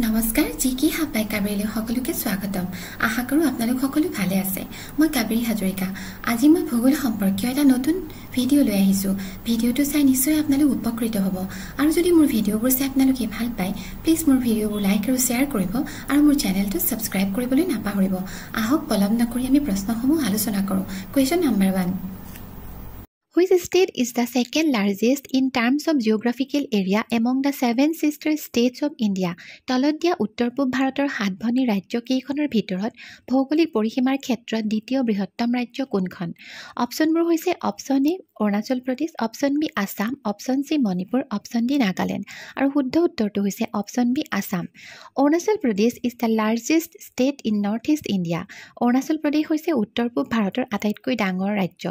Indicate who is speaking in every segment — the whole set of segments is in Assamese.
Speaker 1: নমস্কাৰ জিকি হাপাই কাবেৰীলৈ সকলোকে স্বাগতম আশা কৰোঁ আপোনালোক সকলো ভালে আছে মই কাবেৰী হাজৰিকা আজি মই ভূগোল সম্পৰ্কীয় এটা নতুন ভিডিঅ' লৈ আহিছোঁ ভিডিঅ'টো চাই নিশ্চয় আপোনালোক উপকৃত হ'ব আৰু যদি মোৰ ভিডিঅ'বোৰ চাই আপোনালোকে ভাল পায় প্লিজ মোৰ ভিডিঅ'বোৰ লাইক আৰু শ্বেয়াৰ কৰিব আৰু মোৰ চেনেলটো ছাবস্ক্ৰাইব কৰিবলৈ নাপাহৰিব আহক পলম নকৰি আমি প্ৰশ্নসমূহ আলোচনা কৰোঁ question number 1 Which state is the second largest in terms of geographical area among the seven sister states of India? তলত দিয়া উত্তৰ পূব ভাৰতৰ 7 ভনী ৰাজ্য কেইখনৰ ভিতৰত ভৌগোলিক পৰিসীমাৰ ক্ষেত্ৰত দ্বিতীয় বৃহত্তম ৰাজ্য কোনখন? অপচনবোৰ হৈছে option A Arunachal Pradesh, option B Assam, option C Manipur, option D Nagaland আৰু শুদ্ধ উত্তৰটো হৈছে option B Assam. Arunachal Pradesh is the largest state in north east India. Arunachal Pradesh হৈছে উত্তৰ পূব ভাৰতৰ আটাইতকৈ ডাঙৰ ৰাজ্য।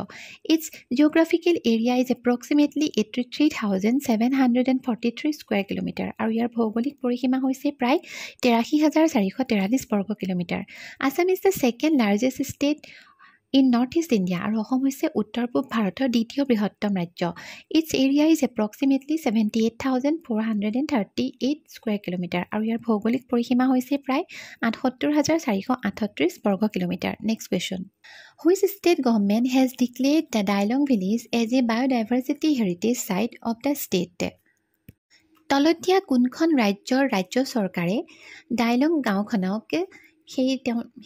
Speaker 1: Its geographical area is approximately 83,743 square kilometre আৰু ইয়াৰ ভৌগোলিক পৰিসীমা হৈছে প্ৰায় 83,443 বৰ্গ kilometre. Assam is the second largest state in north east India আৰু অসম হৈছে উত্তৰ পূব ভাৰতৰ দ্বিতীয় বৃহত্তম ৰাজ্য। It's area is approximately 78,438 square kilometre আৰু ইয়াৰ ভৌগোলিক পৰিসীমা হৈছে প্ৰায় 78,438 বৰ্গ kilometre. Next question Which state government has declared the Dailong village as a biodiversity heritage site of the state? তলত দিয়া কোনখন ৰাজ্যৰ ৰাজ্য চৰকাৰে ডাইলং গাঁওখনক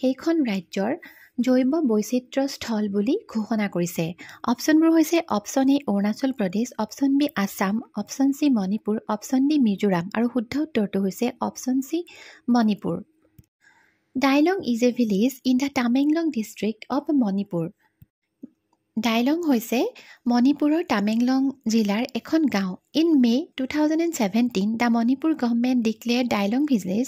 Speaker 1: সেইখন ৰাজ্যৰ জৈৱ বৈচিত্ৰ্য স্থল বুলি ঘোষণা কৰিছে? অপচনবোৰ হৈছে option A Arunachal Pradesh, option B Assam, option C Manipur, option D Mizoram আৰু শুদ্ধ উত্তৰটো হৈছে option C Manipur. Dailong is a village in the Tamenglong district of Manipur. Dailong হৈছে মণিপুৰৰ টামেংলং জিলাৰ এখন গাঁও। In May 2017, the Manipur government declared Dailong village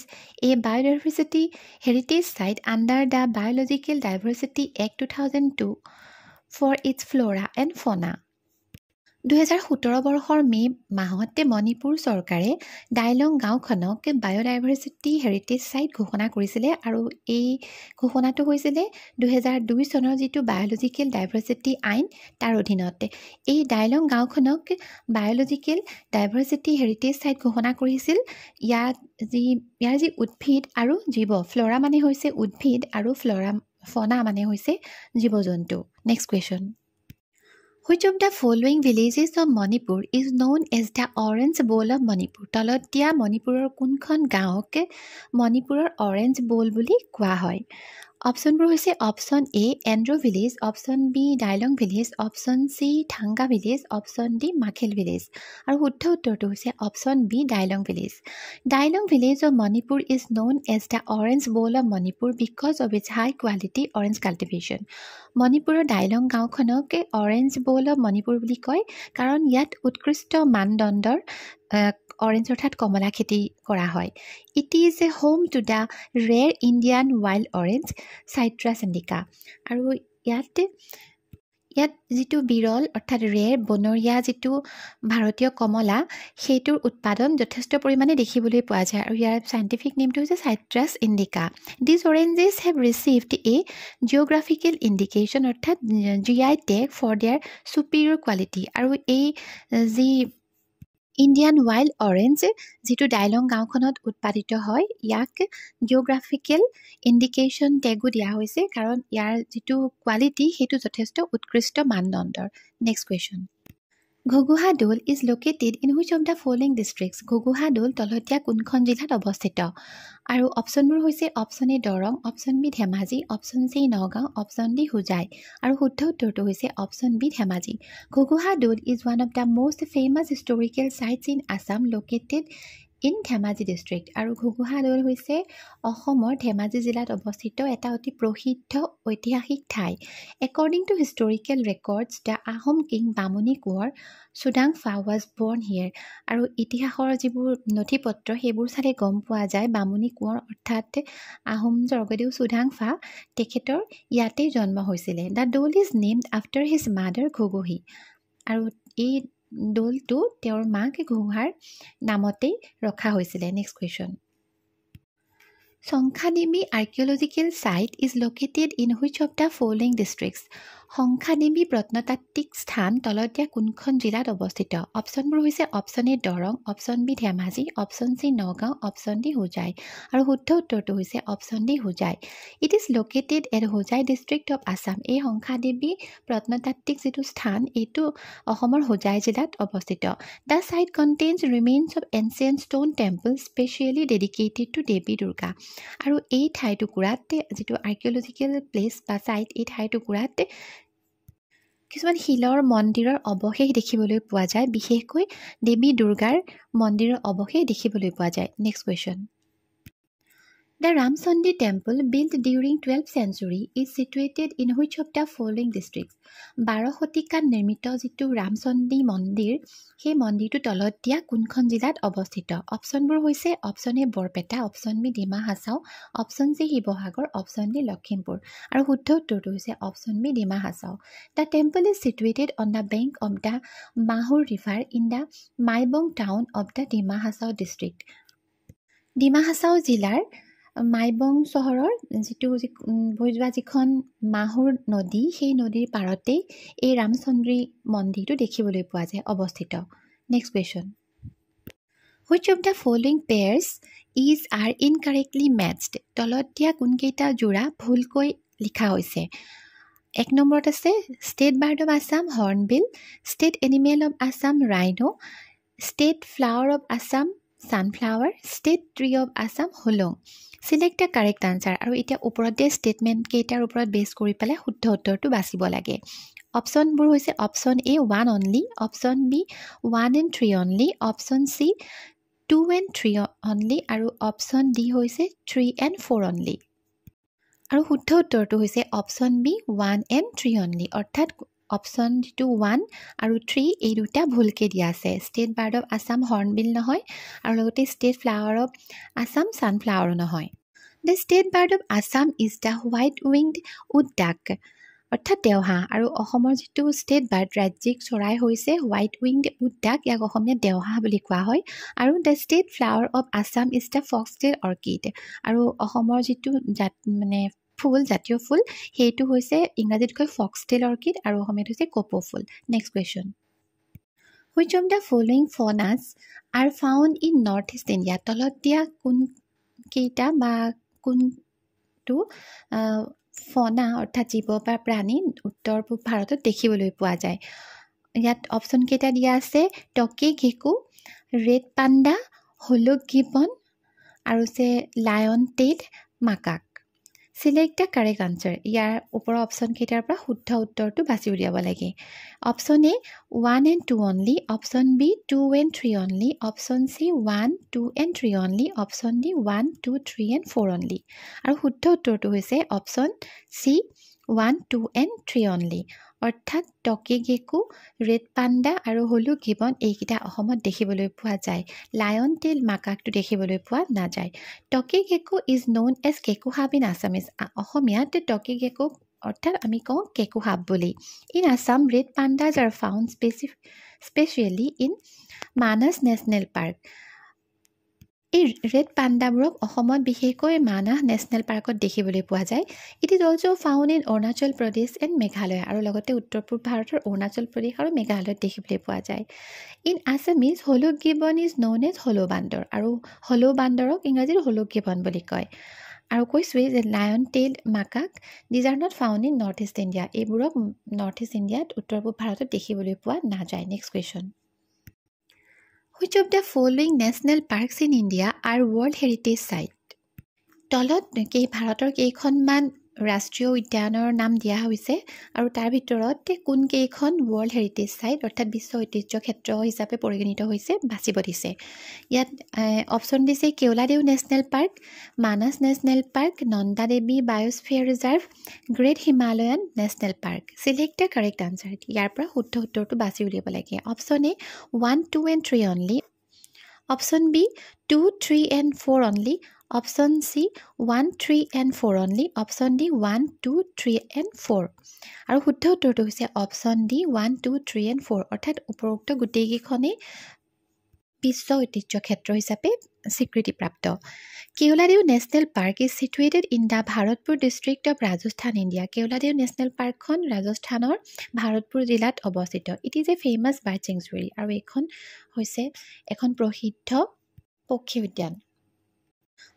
Speaker 1: a biodiversity heritage site under the biological diversity act 2002 for its flora and fauna. 2017 বৰ্ষৰ মে মাহত মণিপুৰ চৰকাৰে ডাইলং গাঁওখনক বায়'ডাইভাৰ্চিটি হেৰিটেজ চাইট ঘোষণা কৰিছিলে আৰু এই ঘোষণাটো হৈছিলে 2002 চনৰ যিটো বায়'লজিকেল ডাইভাৰ্চিটি আইন তাৰ অধীনত। এই ডাইলং গাঁওখনক বায়'লজিকেল ডাইভাৰ্চিটি হেৰিটেজ চাইট ঘোষণা কৰিছিল ইয়াৰ যি উদ্ভিদ আৰু জীৱ, ফ্ল'ৰা মানে হৈছে উদ্ভিদ আৰু ফ'না মানে হৈছে জীৱ জন্তু। Next question Which of the following villages of Manipur is known as the Orange Bowl of Manipur? তলত দিয়া মণিপুৰৰ কোনখন গাঁৱক মণিপুৰৰ অৰেঞ্জ বল বুলি কোৱা হয়? অপচনবোৰ হৈছে option A Andro village, option B Dailong village, option C Thanga village, option D Makhel village আৰু শুদ্ধ উত্তৰটো হৈছে option B Dailong village. Dailong village of Manipur is known as the orange bowl of Manipur because of its high quality orange cultivation. মণিপুৰৰ ডাইলং গাঁওখনক অৰেঞ্জ বল অফ মণিপুৰ বুলি কয় কাৰণ ইয়াত উৎকৃষ্ট মানদণ্ডৰ অৰেঞ্জ অৰ্থাৎ কমলা খেতি কৰা হয়। It is A home to the ৰেৰ Indian wild orange citrus Indica আৰু ইয়াত যিটো বিৰল অৰ্থাৎ ৰেৰ বনৰীয়া যিটো ভাৰতীয় কমলা সেইটোৰ উৎপাদন যথেষ্ট পৰিমাণে দেখিবলৈ পোৱা যায় আৰু ইয়াৰ চাইণ্টিফিক নেমটো হৈছে Citrus indica. This oranges have received a geographical indication অৰ্থাৎ GI tag for their superior quality আৰু এই যি ইণ্ডিয়ান ৱাইল্ড অৰেঞ্জ যিটো ডাইলং গাঁওখনত উৎপাদিত হয় ইয়াক জিঅ'গ্ৰাফিকেল ইণ্ডিকেশ্যন টেগো দিয়া হৈছে কাৰণ ইয়াৰ যিটো কোৱালিটি সেইটো যথেষ্ট উৎকৃষ্ট মানদণ্ডৰ। Next question Ghuguha Doul is located in which of the following districts? Ghuguha Doul তলত দিয়া কোনখন জিলাত অৱস্থিত? আৰু অপচনবোৰ হৈছে option A Darrang, option B Dhemaji, option C Nagaon, option D Hojai আৰু শুদ্ধ উত্তৰটো হৈছে option B Dhemaji. Ghuguha Doul is one of the most famous historical sites in Assam located in Dhemaji district আৰু ঘুগুহা দৌল হৈছে অসমৰ ধেমাজি জিলাত অৱস্থিত এটা অতি প্ৰসিদ্ধ ঐতিহাসিক ঠাই। According to historical records the Ahom king Bamuni Konwar Sudangphaa was বৰ্ণ হিয়েৰ আৰু ইতিহাসৰ যিবোৰ নথি পত্ৰ সেইবোৰ চালে গম পোৱা যায় বামুণী কোঁৱৰ অৰ্থাৎ আহোম স্বৰ্গদেউ চুডাংফা তেখেতৰ ইয়াতেই জন্ম হৈছিলে। The Doul is named after his mother Ghuguhi আৰু এই দৌলটো তেওঁৰ মাক ঘুগুহাৰ নামতেই ৰখা হৈছিলে। Next question Sonkhadevi archaeological site is located in which of the following districts? সংখ্যাদেৱী প্ৰত্নতাত্ত্বিক স্থান তলতীয়া কোনখন জিলাত অৱস্থিত অপশ্যনবোৰ হৈছে option A Darrang option B Dhemaji option C Nagaon option D Hojai আৰু শুদ্ধ উত্তৰটো হৈছে option D Hojai it is located at Hojai district of Assam এই সংখ্যাদেৱী প্ৰত্নতাত্ত্বিক যিটো স্থান এইটো অসমৰ হোজাই জিলাত অৱস্থিত the site contains remains of ancient stone temple specially dedicated to Devi Durga আৰু এই ঠাইটুকুৰাত যিটো আৰ্কিঅলজিকেল প্লেচ বা চাইট এই ঠাইটুকুৰাত কিছুমান শিলৰ মন্দিৰৰ অৱশেষ দেখিবলৈ পোৱা যায় বিশেষকৈ দেৱী দুৰ্গাৰ মন্দিৰৰ অৱশেষ দেখিবলৈ পোৱা যায় next question The Ramchandi temple built during 12th century is situated in which of the following districts? 12 শতিকাত নিৰ্মিত যিটো ৰামচন্দী মন্দিৰ সেই মন্দিৰটো তলত দিয়া কোনখন জিলাত অৱস্থিত অপশ্যনবোৰ হৈছে option A Barpeta option B Dima Hasao option C Sivasagar option D Lakhimpur আৰু শুদ্ধ উত্তৰটো হৈছে option B Dima Hasao The temple is situated on the bank of the Mahur River in the Maibong town of the Dima Hasao district. Dima Hasao জিলাৰ মাইবং চহৰৰ যিটো বৈ যোৱা যিখন মাহুৰ নদী সেই নদীৰ পাৰতেই এই ৰামচন্দ্ৰী মন্দিৰটো দেখিবলৈ পোৱা যায় অৱস্থিত next question which of the following pairs are incorrectly matched তলত দিয়া কোনকেইটা যোৰা ভুলকৈ লিখা হৈছে এক নম্বৰত আছে state bird of Assam hornbill state animal of Assam rhino state flower of Assam sunflower state tree of Assam hollong select the correct answer আৰু এতিয়া ওপৰতে ষ্টেটমেণ্ট কেইটাৰ ওপৰত বেছ কৰি পেলাই শুদ্ধ উত্তৰটো বাচিব লাগে অপশ্যনবোৰ হৈছে option A 1 only option B 1 and 3 only option C 2 and 3 only আৰু অপশ্যন ডি হৈছে 3 and 4 অনলি আৰু শুদ্ধ উত্তৰটো হৈছে অপশ্যন বি 1 and 3 অনলি অৰ্থাৎ অপশ্যন যিটো 1 আৰু 3 এই দুটা ভুলকৈ দিয়া আছে state bird of Assam hornbill নহয় আৰু লগতে ষ্টেট ফ্লাৱাৰ অফ আছাম ছানফ্লাৱাৰো নহয় the state bird of Assam is the white winked would ডাক অৰ্থাৎ দেওহাঁহ আৰু অসমৰ যিটো ষ্টেট বাৰ্ড ৰাজ্যিক চৰাই হৈছে হোৱাইট উইংড উড ডাক ইয়াক অসমীয়াত দেওহাঁহ বুলি কোৱা হয় আৰু the state flower of Assam is the foxtail orchid আৰু অসমৰ যিটো ফুল জাতীয় ফুল সেইটো হৈছে ইংৰাজীত কয় ফক্সটেল অৰ্কিড আৰু অসমীয়াত হৈছে কপৌ ফুল next question which of the following faunas are found in north east India তলত দিয়া কোনকেইটা বা কোনটো ফনা অৰ্থাৎ জীৱ বা প্ৰাণী উত্তৰ পূব ভাৰতত দেখিবলৈ পোৱা যায় ইয়াত অপশ্যন কেইটা দিয়া আছে tokay gecko red panda hoolock gibbon আৰু আছে lion tail macaque select the correct answer ইয়াৰ ওপৰৰ অপশ্যন কেইটাৰ পৰা শুদ্ধ উত্তৰটো বাছি উলিয়াব লাগে option A 1 and 2 only option B 2 and 3 only option C 1 2 and 3 only option D 1 2 3 and 4 only আৰু শুদ্ধ উত্তৰটো হৈছে অপশ্যন চি 1 2 and 3 অনলি অৰ্থাৎ টকি গেকু ৰেড পাণ্ডা আৰু হুলু গিবন এইকেইটা অসমত দেখিবলৈ পোৱা যায় লায়ন টেইল মাকাকটো দেখিবলৈ পোৱা নাযায় tokay gecko is known as kekuhab in Assamese অসমীয়াত টকি গেকু অৰ্থাৎ আমি কওঁ কেকুহাব বুলি in Assam red pandas are found specially in Manas national park এই ৰেড পাণ্ডাবোৰক অসমত বিশেষকৈ মানাহ নেশ্যনেল পাৰ্কত দেখিবলৈ পোৱা যায় it is also' found in Arunachal Pradesh and Meghalaya আৰু লগতে উত্তৰ পূব ভাৰতৰ অৰুণাচল প্ৰদেশ আৰু মেঘালয়ত দেখিবলৈ পোৱা যায় in Assamese hoolock gibbon is known as holou bandor আৰু হলৌ বান্দৰক ইংৰাজীত হলুক গিবন বুলি কয় আৰু কৈছোঁৱেই যে lion tail macaque these are not found in north east India এইবোৰক নৰ্থ ইষ্ট ইণ্ডিয়াত উত্তৰ পূব ভাৰতত দেখিবলৈ পোৱা নাযায় next question Which of the following national parks in India are World Heritage Site? তলত ভাৰতৰ কেইখনমান ৰাষ্ট্ৰীয় উদ্যানৰ নাম দিয়া হৈছে আৰু তাৰ ভিতৰত কোন কেইখন ৱৰ্ল্ড হেৰিটেজ চাইট অৰ্থাৎ বিশ্ব ঐতিহ্য ক্ষেত্ৰ হিচাপে পৰিগণিত হৈছে বাছিব দিছে ইয়াত অপশ্যন দিছে Keoladeo national park Manas national park Nanda Devi biosphere reserve great Himalayan national park select the correct answer ইয়াৰ পৰা শুদ্ধ উত্তৰটো বাছি উলিয়াব লাগে option A 1 2 and 3 only option B 2 3 and 4 only option C 1 3 and 4 only option D 1 2 3 and 4 আৰু শুদ্ধ উত্তৰটো হৈছে অপশ্যন ডি 1 2 3 and 4 অৰ্থাৎ উপৰোক্ত গোটেইকেইখনেই বিশ্ব ঐতিহ্য ক্ষেত্ৰ হিচাপে স্বীকৃতিপ্ৰাপ্ত Keoladeo national park is situated in the Bharatpur district of Rajasthan India Keoladeo national পাৰ্কখন ৰাজস্থানৰ ভাৰতপুৰ জিলাত অৱস্থিত it is a famous bird sanctuary আৰু এইখন হৈছে এখন প্ৰসিদ্ধ পক্ষী উদ্যান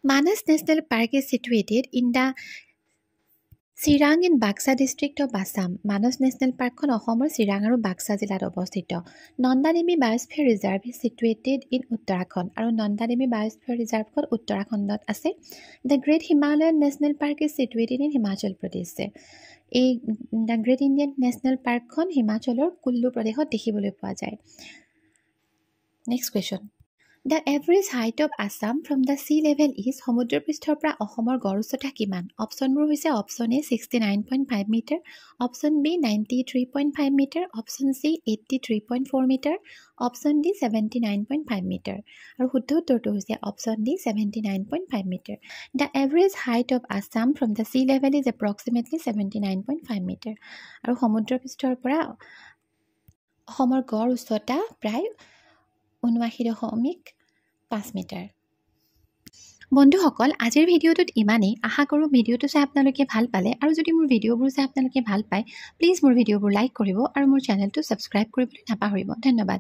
Speaker 1: Manas national park is situated in the Chirang in Baksa district of Assam Manas national পাৰ্কখন অসমৰ চিৰাং আৰু বাক্সা জিলাত অৱস্থিত Nanda Devi biosphere reserve is situated in Uttarakhand আৰু নন্দাদেৱী বায়'স্ফিয়াৰ ৰিজাৰ্ভখন উত্তৰাখণ্ডত আছে the great Himalayan national park is situated in Himachal Pradesh এই দ্য গ্ৰেট ইণ্ডিয়ান নেশ্যনেল পাৰ্কখন হিমাচলৰ কুল্লু প্ৰদেশত দেখিবলৈ পোৱা যায় next question The average height of Assam from the sea level is সমুদ্ৰপৃষ্ঠৰ পৰা অসমৰ গড় উচ্চতা কিমান অপশ্যনবোৰ হৈছে option A 69.5 metre option B 93.5 metre option C 83.4 metre option D 79.5 metre আৰু শুদ্ধ উত্তৰটো হৈছে option D 79.5 metre The average height of Assam from the sea level is approximately 79.5 metre আৰু সমুদ্ৰপৃষ্ঠৰ পৰা অসমৰ গড় উচ্চতা প্ৰায় 79.5 মিটাৰ বন্ধুসকল আজিৰ ভিডিঅ'টোত ইমানেই আশা কৰোঁ ভিডিঅ'টো চাই আপোনালোকে ভাল পালে আৰু যদি মোৰ ভিডিঅ'বোৰ চাই আপোনালোকে ভাল পায় প্লিজ মোৰ ভিডিঅ'বোৰ লাইক কৰিব আৰু মোৰ চেনেলটো ছাবস্ক্ৰাইব কৰিবলৈ নাপাহৰিব ধন্যবাদ